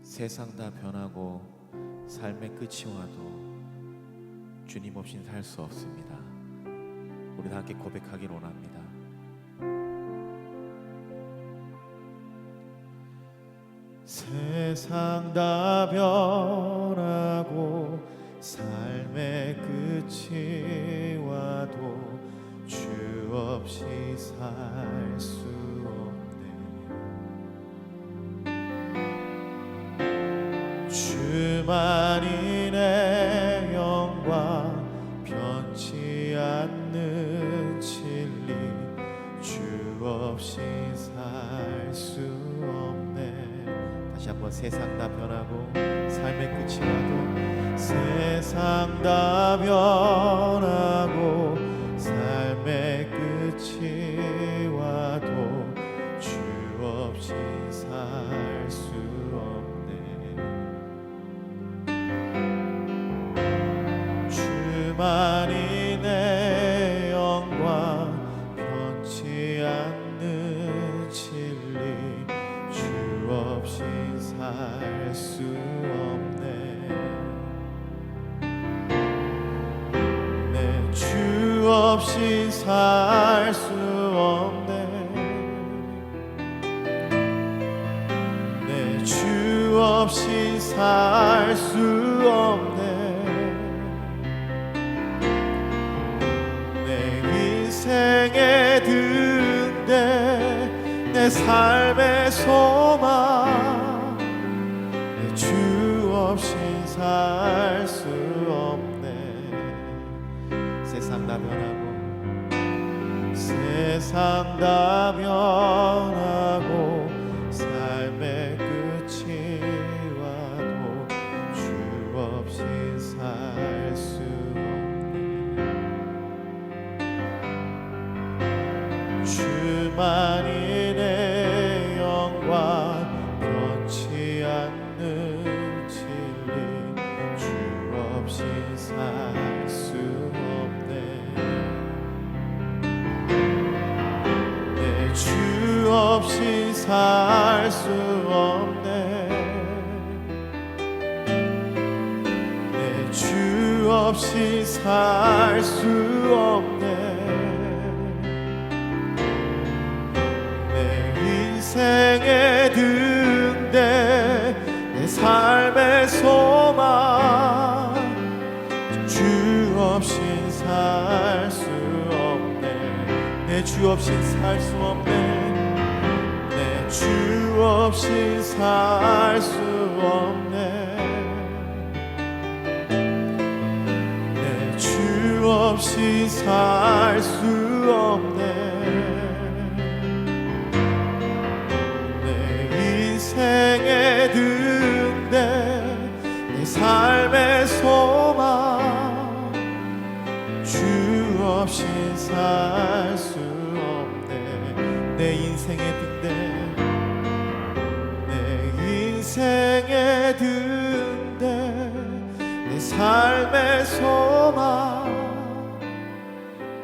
세상 다 변하고 삶의 끝이 와도 주님 없이는 살 수 없습니다. 우리 다 함께 고백하길 원합니다. 세상 다 변하고 삶의 끝이 와도 주 없이 살 수 없네. 주만이 내 영광, 변치 않는 진리, 주 없이 살 수 없네. 다시 한번. 세상 다 변하고 삶의 끝이 와도, 세상 다 변하고 삶의 끝이 와도 주 없이 살 수 없네. 주만이 내 영광, 변치 않는 진리, 주 없이 살 수 없네. 내 주 없이 살 수 없네. 내 주 없이 살 수 없네. 내 인생의 등대, 내 삶의 소망, 내 주 없이 살 수 없네. 세상 다 변하고, 세상 다 변하고 삶의 끝이 와도 주 없이 살 수 없네. 주만이 내 영광, 변치 않는 진리, 주 없이 살 수 없네. 내 주 없이 살 수 없네. 내 주 없이 살 수 없네. 인생의 등대, 내 삶의 소망, 주 없이 살 수 없네. 내 주 없이 살 수 없네. 내 주 없이 살 수 없네. 내 주 없이 살 수 없네. 인생의 등대, 내 삶의 소망, 주 없이 살 수 없네. 내 인생의 등대, 내 인생의 등대, 내 삶의 소망,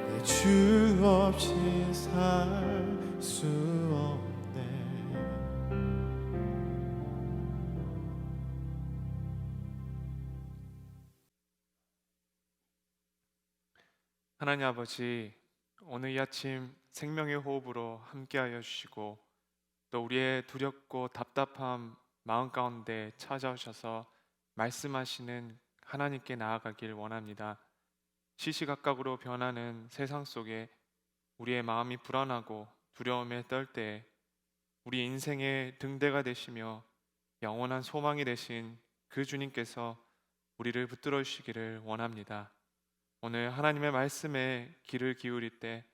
내 주 없이 살 수 없네. 하나님 아버지, 오늘 이 아침 생명의 호흡으로 함께하여 주시고, 또 우리의 두렵고 답답한 마음 가운데 찾아오셔서 말씀하시는 하나님께 나아가길 원합니다. 시시각각으로 변하는 세상 속에 우리의 마음이 불안하고 두려움에 떨 때 우리 인생의 등대가 되시며 영원한 소망이 되신 그 주님께서 우리를 붙들어 주시기를 원합니다. 오늘 하나님의 말씀에 귀를 기울일 때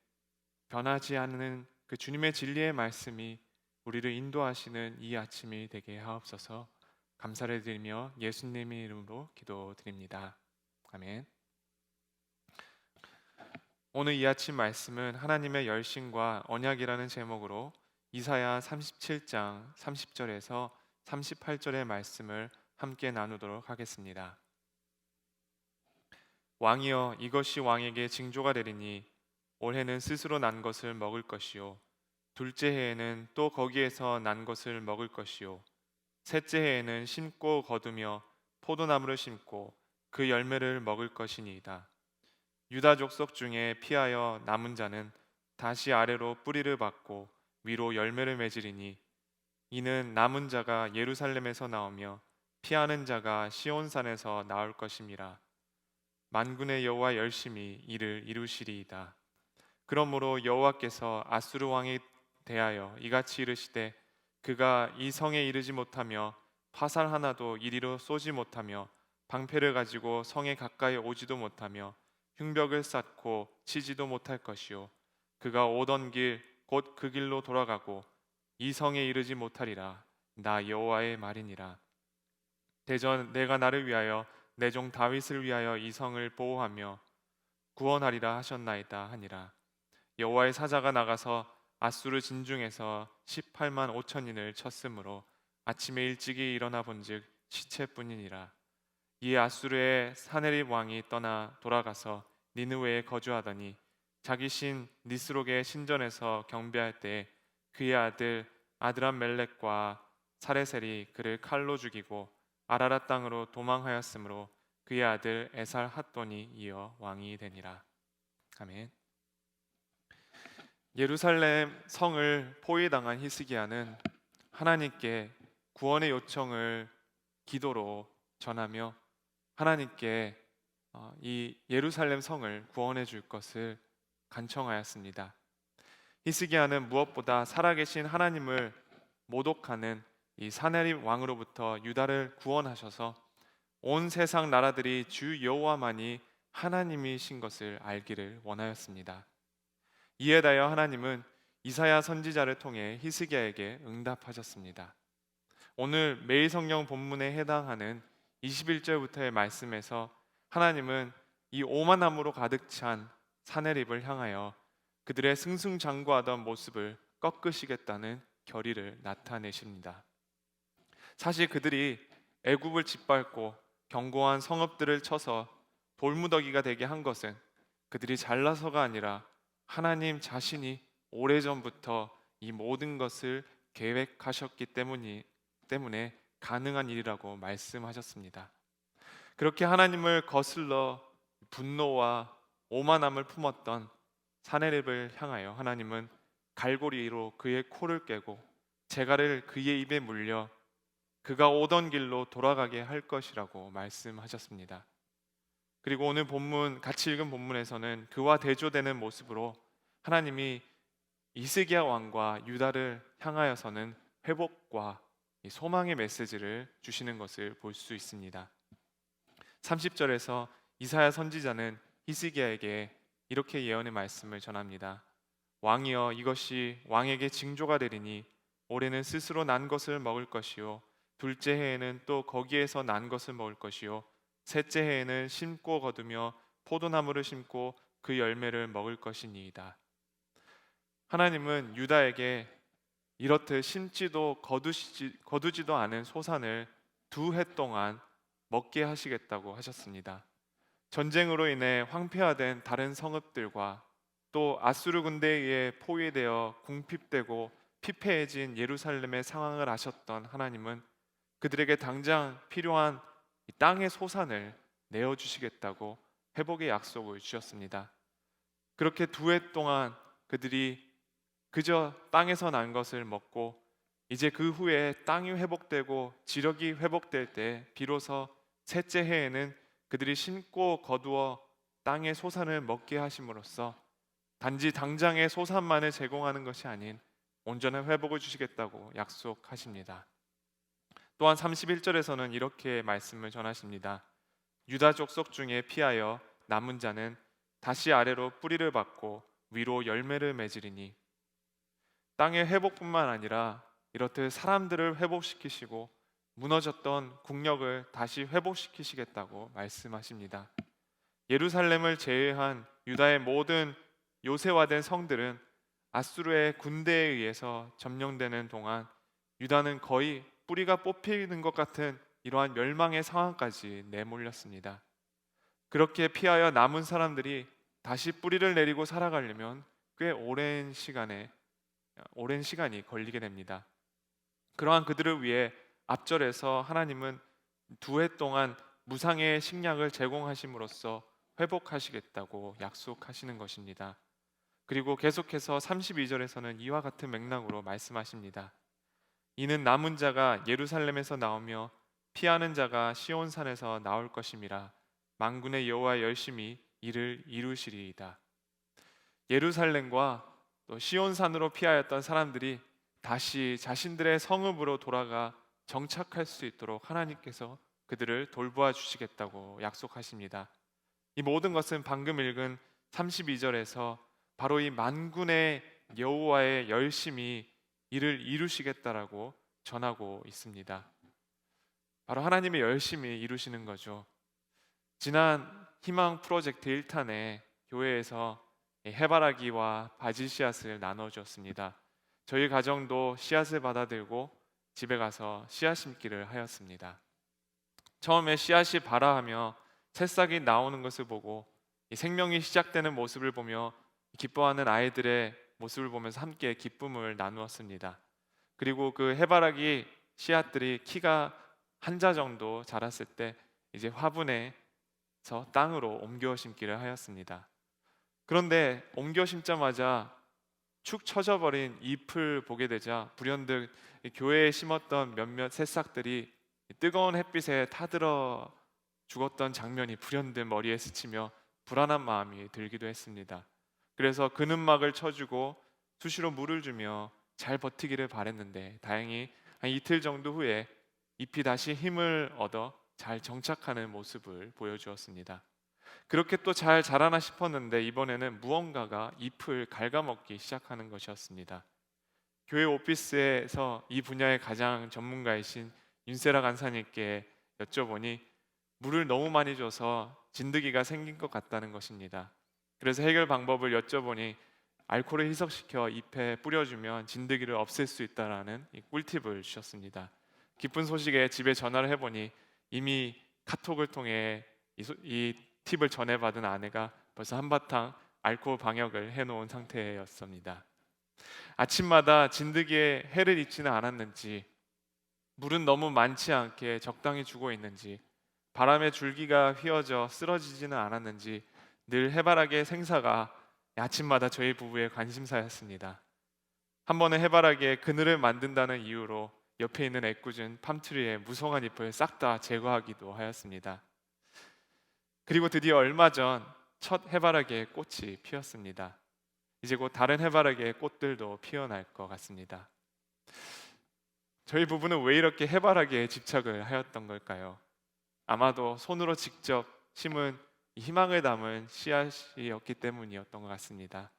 변하지 않는 그 주님의 진리의 말씀이 우리를 인도하시는 이 아침이 되게 하옵소서. 감사를 드리며 예수님의 이름으로 기도드립니다. 아멘. 오늘 이 아침 말씀은 하나님의 열심과 언약이라는 제목으로 이사야 37장 30절에서 38절의 말씀을 함께 나누도록 하겠습니다. 왕이여, 이것이 왕에게 징조가 되리니 올해는 스스로 난 것을 먹을 것이요 둘째 해에는 또 거기에서 난 것을 먹을 것이요 셋째 해에는 심고 거두며 포도나무를 심고 그 열매를 먹을 것이니이다. 유다 족속 중에 피하여 남은 자는 다시 아래로 뿌리를 받고 위로 열매를 맺으리니 이는 남은 자가 예루살렘에서 나오며 피하는 자가 시온산에서 나올 것임이라. 만군의 여호와 열심히 이를 이루시리이다. 그러므로 여호와께서 아수르 왕에 대하여 이같이 이르시되 그가 이 성에 이르지 못하며 화살 하나도 이리로 쏘지 못하며 방패를 가지고 성에 가까이 오지도 못하며 흉벽을 쌓고 치지도 못할 것이요 그가 오던 길 곧 그 길로 돌아가고 이 성에 이르지 못하리라. 나 여호와의 말이니라. 대전 내가 나를 위하여 내 종 다윗을 위하여 이 성을 보호하며 구원하리라 하셨나이다 하니라. 여호와의 사자가 나가서 아수르 진중에서 18만 5천인을 쳤으므로 아침에 일찍이 일어나 본즉 시체뿐이니라. 이에 아수르의 사네립 왕이 떠나 돌아가서 니느웨에 거주하더니 자기 신 니스록의 신전에서 경배할 때 그의 아들 아드람멜렉과 사레셀이 그를 칼로 죽이고 아라랏 땅으로 도망하였으므로 그의 아들 에살 핫돈이 이어 왕이 되니라. 아멘. 예루살렘 성을 포위당한 히스기야는 하나님께 구원의 요청을 기도로 전하며 하나님께 이 예루살렘 성을 구원해 줄 것을 간청하였습니다. 히스기야는 무엇보다 살아계신 하나님을 모독하는 이 사네립 왕으로부터 유다를 구원하셔서 온 세상 나라들이 주 여호와만이 하나님이신 것을 알기를 원하였습니다. 이에 대하여 하나님은 이사야 선지자를 통해 히스기야에게 응답하셨습니다. 오늘 매일 성경 본문에 해당하는 21절부터의 말씀에서 하나님은 이 오만함으로 가득 찬 사네립을 향하여 그들의 승승장구하던 모습을 꺾으시겠다는 결의를 나타내십니다. 사실 그들이 애굽을 짓밟고 견고한 성읍들을 쳐서 돌무더기가 되게 한 것은 그들이 잘나서가 아니라 하나님 자신이 오래전부터 이 모든 것을 계획하셨기 때문에 가능한 일이라고 말씀하셨습니다. 그렇게 하나님을 거슬러 분노와 오만함을 품었던 사네립을 향하여 하나님은 갈고리로 그의 코를 깨고 재갈을 그의 입에 물려 그가 오던 길로 돌아가게 할 것이라고 말씀하셨습니다. 그리고 오늘 본문 같이 읽은 본문에서는 그와 대조되는 모습으로 하나님이 히스기야 왕과 유다를 향하여서는 회복과 소망의 메시지를 주시는 것을 볼 수 있습니다. 30절에서 이사야 선지자는 히스기야에게 이렇게 예언의 말씀을 전합니다. 왕이여 이것이 왕에게 징조가 되리니 올해는 스스로 난 것을 먹을 것이요 둘째 해에는 또 거기에서 난 것을 먹을 것이요 셋째 해에는 심고 거두며 포도나무를 심고 그 열매를 먹을 것이니이다. 하나님은 유다에게 이렇듯 심지도 거두지도 않은 소산을 2해 동안 먹게 하시겠다고 하셨습니다. 전쟁으로 인해 황폐화된 다른 성읍들과 또 아수르 군대에 의해 포위되어 궁핍되고 피폐해진 예루살렘의 상황을 아셨던 하나님은 그들에게 당장 필요한 이 땅의 소산을 내어주시겠다고 회복의 약속을 주셨습니다. 그렇게 2해 동안 그들이 그저 땅에서 난 것을 먹고 이제 그 후에 땅이 회복되고 지력이 회복될 때 비로소 셋째 해에는 그들이 심고 거두어 땅의 소산을 먹게 하심으로써 단지 당장의 소산만을 제공하는 것이 아닌 온전한 회복을 주시겠다고 약속하십니다. 또한 31절에서는 이렇게 말씀을 전하십니다. 유다 족속 중에 피하여 남은 자는 다시 아래로 뿌리를 받고 위로 열매를 맺으리니 땅의 회복뿐만 아니라 이렇듯 사람들을 회복시키시고 무너졌던 국력을 다시 회복시키시겠다고 말씀하십니다. 예루살렘을 제외한 유다의 모든 요새화된 성들은 아수르의 군대에 의해서 점령되는 동안 유다는 거의 뿌리가 뽑히는 것 같은 이러한 멸망의 상황까지 내몰렸습니다. 그렇게 피하여 남은 사람들이 다시 뿌리를 내리고 살아가려면 꽤 오랜 시간이 걸리게 됩니다. 그러한 그들을 위해 앞절에서 하나님은 2해 동안 무상의 식량을 제공하심으로써 회복하시겠다고 약속하시는 것입니다. 그리고 계속해서 32절에서는 이와 같은 맥락으로 말씀하십니다. 이는 남은 자가 예루살렘에서 나오며 피하는 자가 시온산에서 나올 것임이라. 만군의 여호와 열심히 이를 이루시리이다. 예루살렘과 또 시온산으로 피하였던 사람들이 다시 자신들의 성읍으로 돌아가 정착할 수 있도록 하나님께서 그들을 돌보아 주시겠다고 약속하십니다. 이 모든 것은 방금 읽은 32절에서 바로 이 만군의 여호와의 열심히 이를 이루시겠다라고 전하고 있습니다. 바로 하나님의 열심히 이루시는 거죠. 지난 희망 프로젝트 1탄에 교회에서 해바라기와 바질 씨앗을 나눠 주었습니다. 저희 가정도 씨앗을 받아들고 집에 가서 씨앗 심기를 하였습니다. 처음에 씨앗이 발아하며 새싹이 나오는 것을 보고 이 생명이 시작되는 모습을 보며 기뻐하는 아이들의 모습을 보면서 함께 기쁨을 나누었습니다. 그리고 그 해바라기 씨앗들이 키가 한 자 정도 자랐을 때 이제 화분에서 땅으로 옮겨 심기를 하였습니다. 그런데 옮겨 심자마자 축 처져버린 잎을 보게 되자 불현듯 교회에 심었던 몇몇 새싹들이 뜨거운 햇빛에 타들어 죽었던 장면이 불현듯 머리에 스치며 불안한 마음이 들기도 했습니다. 그래서 그늘막을 쳐주고 수시로 물을 주며 잘 버티기를 바랬는데 다행히 한 이틀 정도 후에 잎이 다시 힘을 얻어 잘 정착하는 모습을 보여주었습니다. 그렇게 또 잘 자라나 싶었는데 이번에는 무언가가 잎을 갉아먹기 시작하는 것이었습니다. 교회 오피스에서 이 분야의 가장 전문가이신 윤세라 간사님께 여쭤보니 물을 너무 많이 줘서 진드기가 생긴 것 같다는 것입니다. 그래서 해결 방법을 여쭤보니 알코올을 희석시켜 잎에 뿌려주면 진드기를 없앨 수 있다라는 이 꿀팁을 주셨습니다. 기쁜 소식에 집에 전화를 해보니 이미 카톡을 통해 이 팁을 전해받은 아내가 벌써 한바탕 알코올 방역을 해놓은 상태였습니다. 아침마다 진드기에 해를 입지는 않았는지, 물은 너무 많지 않게 적당히 주고 있는지, 바람에 줄기가 휘어져 쓰러지지는 않았는지 늘 해바라기의 생사가 아침마다 저희 부부의 관심사였습니다. 한 번은 해바라기에 그늘을 만든다는 이유로 옆에 있는 애꿎은 팜트리의 무성한 잎을 싹 다 제거하기도 하였습니다. 그리고 드디어 얼마 전 첫 해바라기의 꽃이 피었습니다. 이제 곧 다른 해바라기의 꽃들도 피어날 것 같습니다. 저희 부부는 왜 이렇게 해바라기에 집착을 하였던 걸까요? 아마도 손으로 직접 심은 희망을 담은 씨앗이었기 때문이었던 것 같습니다.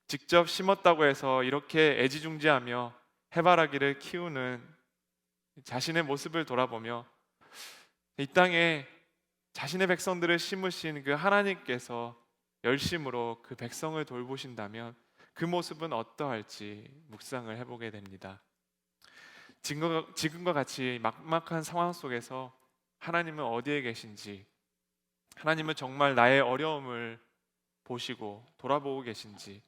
직접 심었다고 해서 이렇게 애지중지하며 해바라기를 키우는 자신의 모습을 돌아보며 이 땅에 자신의 백성들을 심으신 그 하나님께서 열심으로 그 백성을 돌보신다면 그 모습은 어떠할지 묵상을 해보게 됩니다. 지금과 같이 막막한 상황 속에서 하나님은 어디에 계신지, 하나님은 정말 나의 어려움을 보시고 돌아보고 계신지,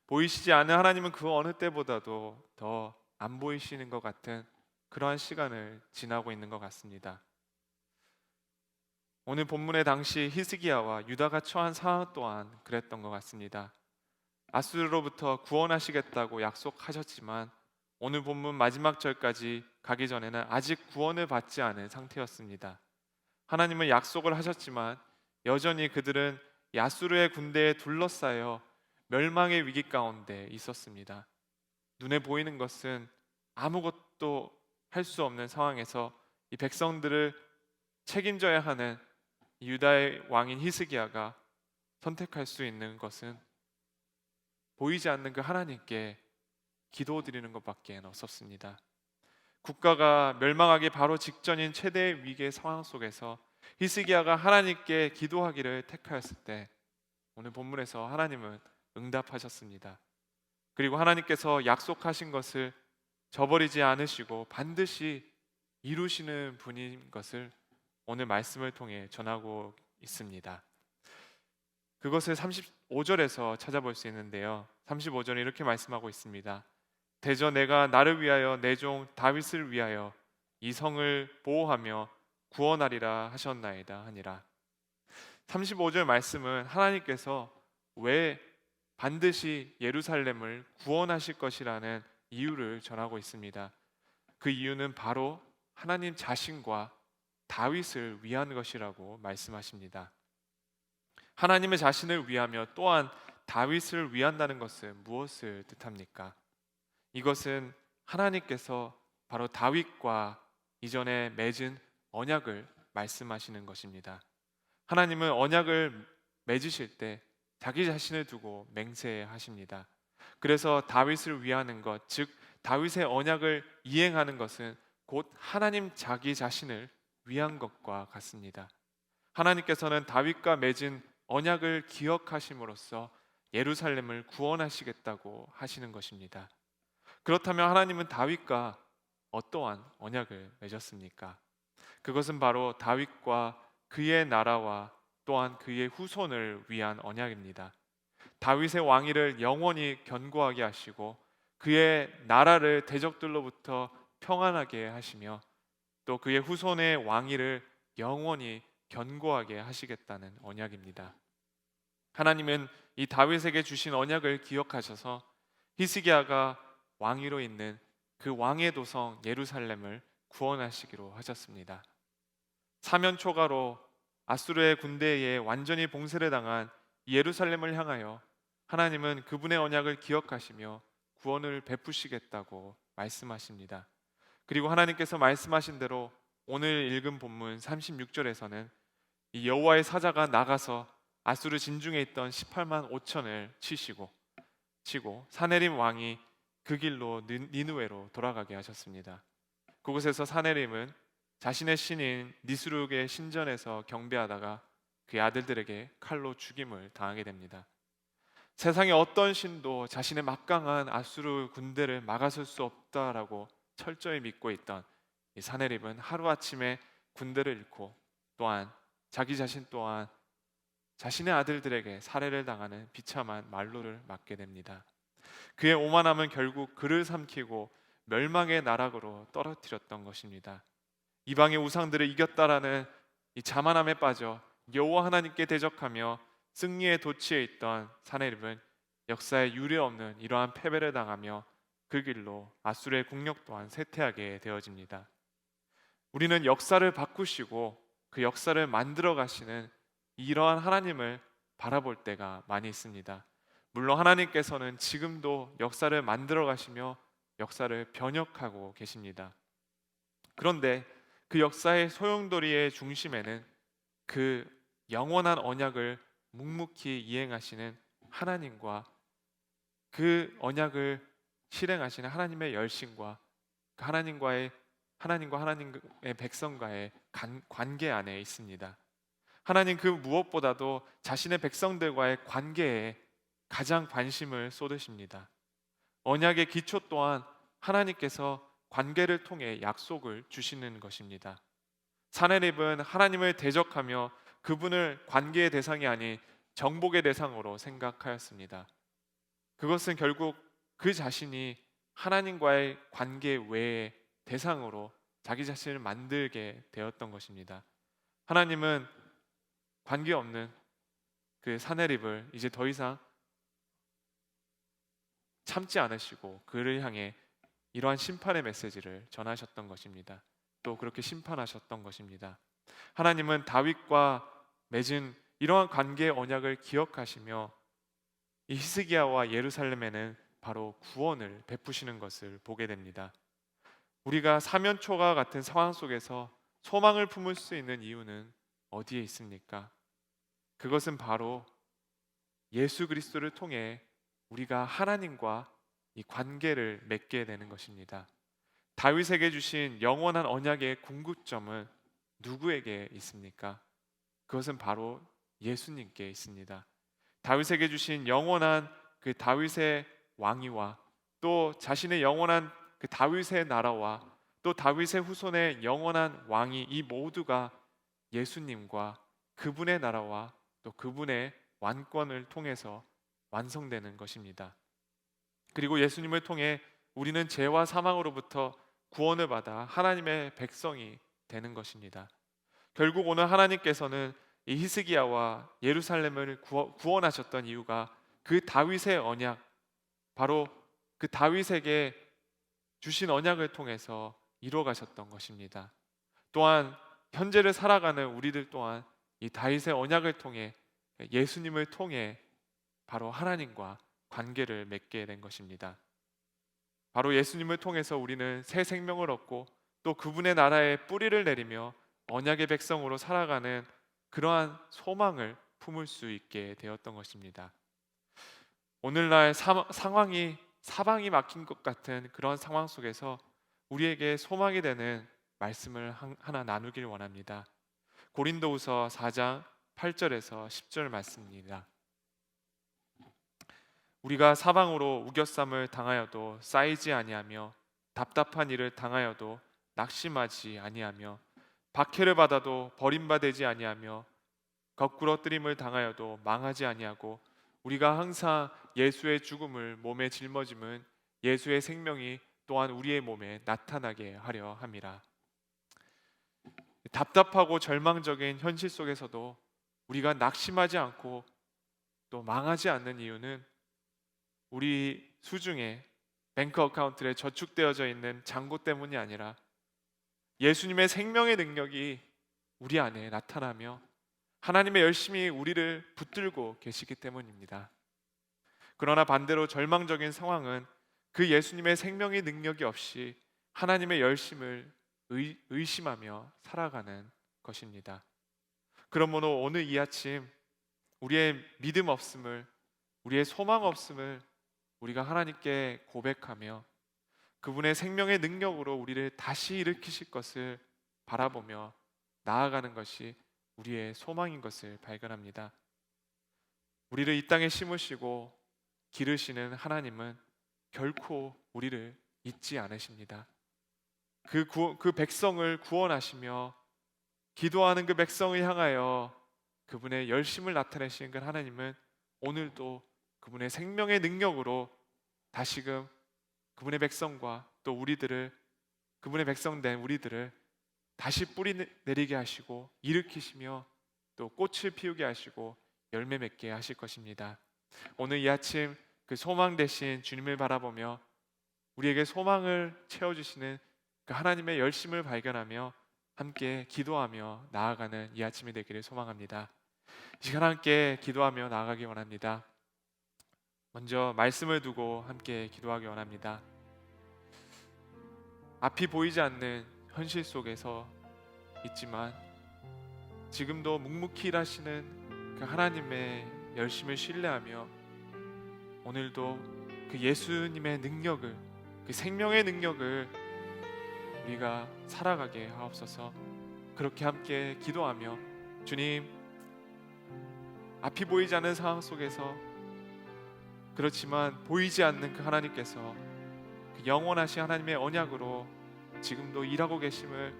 보이시지 않는 하나님은 그 어느 때보다도 더 안 보이시는 것 같은 그러한 시간을 지나고 있는 것 같습니다. 오늘 본문의 당시 히스기야와 유다가 처한 상황 또한 그랬던 것 같습니다. 아수르로부터 구원하시겠다고 약속하셨지만 오늘 본문 마지막 절까지 가기 전에는 아직 구원을 받지 않은 상태였습니다. 하나님은 약속을 하셨지만 여전히 그들은 아수르의 군대에 둘러싸여 멸망의 위기 가운데 있었습니다. 눈에 보이는 것은 아무것도 할 수 없는 상황에서 이 백성들을 책임져야 하는 유다의 왕인 히스기야가 선택할 수 있는 것은 보이지 않는 그 하나님께 기도드리는 것밖에 없었습니다. 국가가 멸망하기 바로 직전인 최대의 위기의 상황 속에서 히스기야가 하나님께 기도하기를 택하였을 때 오늘 본문에서 하나님은 응답하셨습니다. 그리고 하나님께서 약속하신 것을 저버리지 않으시고 반드시 이루시는 분인 것을 오늘 말씀을 통해 전하고 있습니다. 그것을 35절에서 찾아볼 수 있는데요. 35절에 이렇게 말씀하고 있습니다. 대저 내가 나를 위하여 내 종 다윗을 위하여 이 성을 보호하며 구원하리라 하셨나이다 하니라. 35절 말씀은 하나님께서 왜 반드시 예루살렘을 구원하실 것이라는 이유를 전하고 있습니다. 그 이유는 바로 하나님 자신과 다윗을 위한 것이라고 말씀하십니다. 하나님의 자신을 위하며 또한 다윗을 위한다는 것은 무엇을 뜻합니까? 이것은 하나님께서 바로 다윗과 이전에 맺은 언약을 말씀하시는 것입니다. 하나님은 언약을 맺으실 때 자기 자신을 두고 맹세하십니다. 그래서 다윗을 위하는 것, 즉 다윗의 언약을 이행하는 것은 곧 하나님 자기 자신을 위한 것과 같습니다. 하나님께서는 다윗과 맺은 언약을 기억하심으로써 예루살렘을 구원하시겠다고 하시는 것입니다. 그렇다면 하나님은 다윗과 어떠한 언약을 맺었습니까? 그것은 바로 다윗과 그의 나라와 또한 그의 후손을 위한 언약입니다. 다윗의 왕위를 영원히 견고하게 하시고 그의 나라를 대적들로부터 평안하게 하시며 또 그의 후손의 왕위를 영원히 견고하게 하시겠다는 언약입니다. 하나님은 이 다윗에게 주신 언약을 기억하셔서 히스기야가 왕위로 있는 그 왕의 도성 예루살렘을 구원하시기로 하셨습니다. 사면 초가로 아수르의 군대에 완전히 봉쇄를 당한 예루살렘을 향하여 하나님은 그분의 언약을 기억하시며 구원을 베푸시겠다고 말씀하십니다. 그리고 하나님께서 말씀하신 대로 오늘 읽은 본문 36절에서는 이 여호와의 사자가 나가서 아수르 진중에 있던 18만 5천을 치고 사네림 왕이 그 길로 니느웨로 돌아가게 하셨습니다. 그곳에서 사네림은 자신의 신인 니스룩의 신전에서 경배하다가 그의 아들들에게 칼로 죽임을 당하게 됩니다. 세상의 어떤 신도 자신의 막강한 아수르 군대를 막아설 수 없다라고 철저히 믿고 있던 이 사네립은 하루아침에 군대를 잃고 또한 자기 자신 또한 자신의 아들들에게 살해를 당하는 비참한 말로를 맞게 됩니다. 그의 오만함은 결국 그를 삼키고 멸망의 나락으로 떨어뜨렸던 것입니다. 이방의 우상들을 이겼다라는 이 자만함에 빠져 여호와 하나님께 대적하며 승리의 도취에 있던 사네립은 역사에 유례없는 이러한 패배를 당하며 그 길로 아수르의 국력 또한 쇠퇴하게 되어집니다. 우리는 역사를 바꾸시고 그 역사를 만들어 가시는 이러한 하나님을 바라볼 때가 많이 있습니다. 물론 하나님께서는 지금도 역사를 만들어 가시며 역사를 변혁하고 계십니다. 그런데 그 역사의 소용돌이의 중심에는 그 영원한 언약을 묵묵히 이행하시는 하나님과 그 언약을 실행하시는 하나님의 열심과 그 하나님과 하나님의 백성과의 관계 안에 있습니다. 하나님 그 무엇보다도 자신의 백성들과의 관계에 가장 관심을 쏟으십니다. 언약의 기초 또한 하나님께서 관계를 통해 약속을 주시는 것입니다. 사네립은 하나님을 대적하며 그분을 관계의 대상이 아닌 정복의 대상으로 생각하였습니다. 그것은 결국 그 자신이 하나님과의 관계 외의 대상으로 자기 자신을 만들게 되었던 것입니다. 하나님은 관계없는 그 사네립을 이제 더 이상 참지 않으시고 그를 향해 이러한 심판의 메시지를 전하셨던 것입니다. 또 그렇게 심판하셨던 것입니다. 하나님은 다윗과 맺은 이러한 관계의 언약을 기억하시며 이 히스기야와 예루살렘에는 바로 구원을 베푸시는 것을 보게 됩니다. 우리가 사면초가 같은 상황 속에서 소망을 품을 수 있는 이유는 어디에 있습니까? 그것은 바로 예수 그리스도를 통해 우리가 하나님과 이 관계를 맺게 되는 것입니다. 다윗에게 주신 영원한 언약의 궁극점은 누구에게 있습니까? 그것은 바로 예수님께 있습니다. 다윗에게 주신 영원한 그 다윗의 왕위와 또 자신의 영원한 그 다윗의 나라와 또 다윗의 후손의 영원한 왕위, 이 모두가 예수님과 그분의 나라와 또 그분의 완권을 통해서 완성되는 것입니다. 그리고 예수님을 통해 우리는 죄와 사망으로부터 구원을 받아 하나님의 백성이 되는 것입니다. 결국 오늘 하나님께서는 이 히스기야와 예루살렘을 구원하셨던 이유가 그 다윗의 언약, 바로 그 다윗에게 주신 언약을 통해서 이루어 가셨던 것입니다. 또한 현재를 살아가는 우리들 또한 이 다윗의 언약을 통해, 예수님을 통해 바로 하나님과 관계를 맺게 된 것입니다. 바로 예수님을 통해서 우리는 새 생명을 얻고 또 그분의 나라에 뿌리를 내리며 언약의 백성으로 살아가는 그러한 소망을 품을 수 있게 되었던 것입니다. 오늘날 사방이 막힌 것 같은 그런 상황 속에서 우리에게 소망이 되는 말씀을 하나 나누길 원합니다. 고린도후서 4장 8절에서 10절 말씀입니다. 우리가 사방으로 우겨쌈을 당하여도 쌓이지 아니하며 답답한 일을 당하여도 낙심하지 아니하며 박해를 받아도 버림받지 아니하며 거꾸로 뜨림을 당하여도 망하지 아니하고 우리가 항상 예수의 죽음을 몸에 짊어짐은 예수의 생명이 또한 우리의 몸에 나타나게 하려 함이라. 답답하고 절망적인 현실 속에서도 우리가 낙심하지 않고 또 망하지 않는 이유는 우리 수중에 뱅크 어카운트에 저축되어져 있는 잔고 때문이 아니라 예수님의 생명의 능력이 우리 안에 나타나며 하나님의 열심히 우리를 붙들고 계시기 때문입니다. 그러나 반대로 절망적인 상황은 그 예수님의 생명의 능력이 없이 하나님의 열심을 의심하며 살아가는 것입니다. 그러므로 오늘 이 아침 우리의 믿음 없음을, 우리의 소망 없음을 우리가 하나님께 고백하며 그분의 생명의 능력으로 우리를 다시 일으키실 것을 바라보며 나아가는 것이 우리의 소망인 것을 발견합니다. 우리를 이 땅에 심으시고 기르시는 하나님은 결코 우리를 잊지 않으십니다. 그 백성을 구원하시며 기도하는 그 백성을 향하여 그분의 열심을 나타내시는 그 하나님은 오늘도 그분의 생명의 능력으로 다시금 그분의 백성과 또 우리들을, 그분의 백성된 우리들을 다시 뿌리 내리게 하시고 일으키시며 또 꽃을 피우게 하시고 열매 맺게 하실 것입니다. 오늘 이 아침 그 소망 되신 주님을 바라보며 우리에게 소망을 채워주시는 그 하나님의 열심을 발견하며 함께 기도하며 나아가는 이 아침이 되기를 소망합니다. 이 시간 함께 기도하며 나아가기 원합니다. 먼저 말씀을 두고 함께 기도하기 원합니다. 앞이 보이지 않는 현실 속에서 있지만 지금도 묵묵히 일하시는 그 하나님의 열심을 신뢰하며 오늘도 그 예수님의 능력을, 그 생명의 능력을 우리가 살아가게 하옵소서. 그렇게 함께 기도하며 주님, 앞이 보이지 않는 상황 속에서 그렇지만 보이지 않는 그 하나님께서 그 영원하신 하나님의 언약으로 지금도 일하고 계심을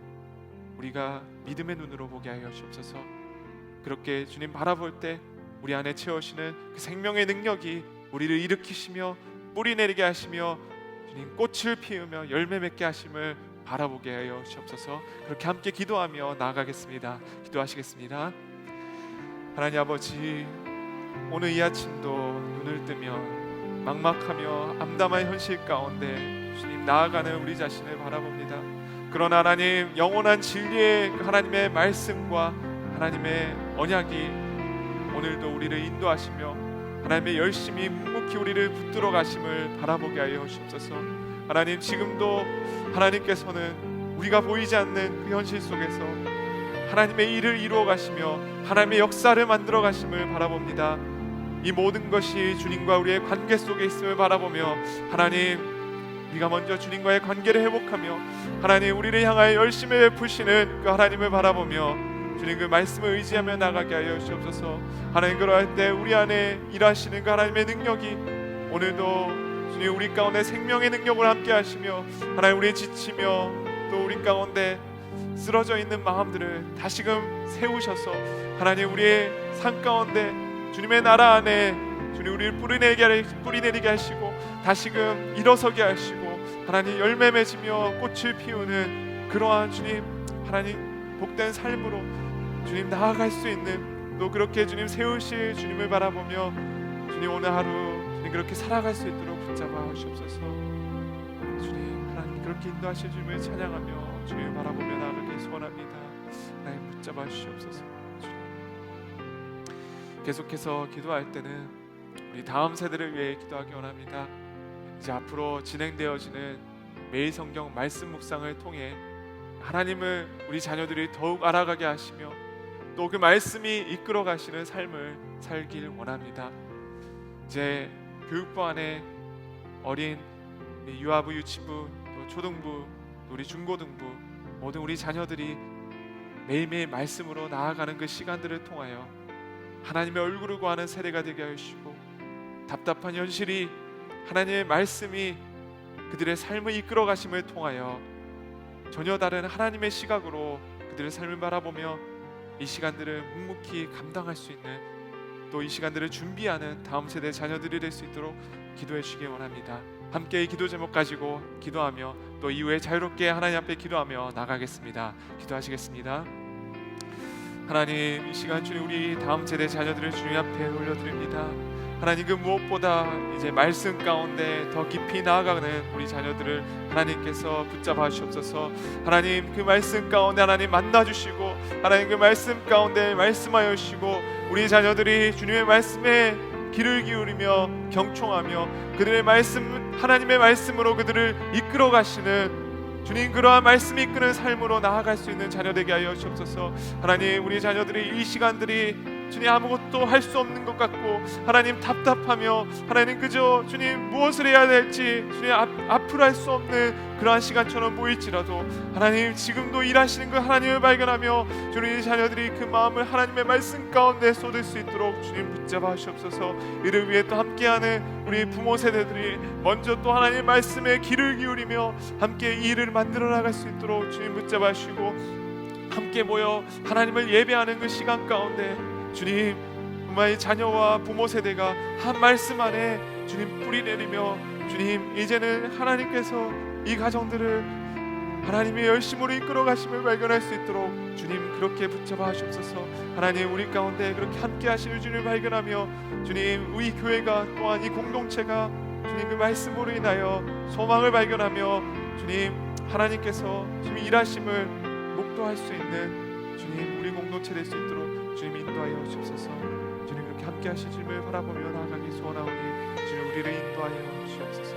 우리가 믿음의 눈으로 보게 하여 주옵소서. 그렇게 주님 바라볼 때 우리 안에 채우시는 그 생명의 능력이 우리를 일으키시며 뿌리 내리게 하시며 주님 꽃을 피우며 열매 맺게 하심을 바라보게 하여 주옵소서. 그렇게 함께 기도하며 나아가겠습니다. 기도하시겠습니다. 하나님 아버지, 오늘 이 아침도 눈을 뜨며 막막하며 암담한 현실 가운데 주님 나아가는 우리 자신을 바라봅니다. 그러나 하나님, 영원한 진리의 하나님의 말씀과 하나님의 언약이 오늘도 우리를 인도하시며 하나님의 열심히 묵묵히 우리를 붙들어 가심을 바라보게 하여 주옵소서. 하나님, 지금도 하나님께서는 우리가 보이지 않는 그 현실 속에서 하나님의 일을 이루어 가시며 하나님의 역사를 만들어 가심을 바라봅니다. 이 모든 것이 주님과 우리의 관계 속에 있음을 바라보며 하나님, 우리가 먼저 주님과의 관계를 회복하며 하나님 우리를 향하여 열심히 베푸시는 그 하나님을 바라보며 주님 그 말씀을 의지하며 나가게 하여 주옵소서. 하나님, 그러할 때 우리 안에 일하시는 그 하나님의 능력이 오늘도 주님 우리 가운데 생명의 능력을 함께 하시며 하나님 우리의 지치며 또 우리 가운데 쓰러져 있는 마음들을 다시금 세우셔서 하나님 우리의 삶 가운데 주님의 나라 안에 주님 우리를 뿌리 내리게 하시고 다시금 일어서게 하시고 하나님 열매 맺으며 꽃을 피우는 그러한 주님 하나님 복된 삶으로 주님 나아갈 수 있는, 또 그렇게 주님 세우실 주님을 바라보며 주님 오늘 하루 주님 그렇게 살아갈 수 있도록 붙잡아 주옵소서. 주님 하나님 그렇게 인도하실 주님을 찬양하며 주님을 바라보며 나아가길 소원합니다. 하나님 붙잡아 주시옵소서. 주님 계속해서 기도할 때는 우리 다음 세대를 위해 기도하기 원합니다. 이제 앞으로 진행되어지는 매일 성경 말씀 묵상을 통해 하나님을 우리 자녀들이 더욱 알아가게 하시며 또 그 말씀이 이끌어 가시는 삶을 살길 원합니다. 이제 교육부 안에 어린 유아부, 유치부, 또 초등부, 또 우리 중고등부 모든 우리 자녀들이 매일매일 말씀으로 나아가는 그 시간들을 통하여 하나님의 얼굴을 구하는 세대가 되게 하시고, 답답한 현실이 하나님의 말씀이 그들의 삶을 이끌어 가심을 통하여 전혀 다른 하나님의 시각으로 그들의 삶을 바라보며 이 시간들을 묵묵히 감당할 수 있는, 또 이 시간들을 준비하는 다음 세대 자녀들이 될 수 있도록 기도해 주시기 원합니다. 함께 이 기도 제목 가지고 기도하며 또 이후에 자유롭게 하나님 앞에 기도하며 나가겠습니다. 기도하시겠습니다. 하나님, 이 시간 주님 우리 다음 세대 자녀들을 주님 앞에 올려드립니다. 하나님, 그 무엇보다 이제 말씀 가운데 더 깊이 나아가는 우리 자녀들을 하나님께서 붙잡아 주옵소서. 하나님, 그 말씀 가운데 하나님 만나 주시고, 하나님 그 말씀 가운데 말씀하여 주시고, 우리 자녀들이 주님의 말씀에 귀를 기울이며 경청하며 그들의 말씀, 하나님의 말씀으로 그들을 이끌어 가시는 주님, 그러한 말씀이 이끄는 삶으로 나아갈 수 있는 자녀 되게 하여 주옵소서. 하나님, 우리 자녀들이 이 시간들이 주님 아무것도 할 수 없는 것 같고 하나님 답답하며 하나님 그저 주님 무엇을 해야 될지 주님 앞으로 할 수 없는 그러한 시간처럼 보일지라도 하나님 지금도 일하시는 그 하나님을 발견하며 주님 자녀들이 그 마음을 하나님의 말씀 가운데 쏟을 수 있도록 주님 붙잡아 주옵소서. 이를 위해 또 함께하는 우리 부모 세대들이 먼저 또 하나님의 말씀에 귀를 기울이며 함께 이 일을 만들어 나갈 수 있도록 주님 붙잡아 주시고, 함께 모여 하나님을 예배하는 그 시간 가운데 주님 정말 자녀와 부모 세대가 한 말씀 안에 주님 뿌리 내리며 주님 이제는 하나님께서 이 가정들을 하나님의 열심으로 이끌어 가심을 발견할 수 있도록 주님 그렇게 붙잡아 주옵소서. 하나님, 우리 가운데 그렇게 함께 하시는 주님을 발견하며 주님 우리 교회가 또한 이 공동체가 주님 그 말씀으로 인하여 소망을 발견하며 주님 하나님께서 주님 일하심을 목도할 수 있는 주님 우리 공동체 될 수 있도록 주님 인도하여 주옵소서. 주님 그렇게 함께 하실 주님을 바라보며 나아가기 소원하오니 주님 우리를 인도하여 주옵소서.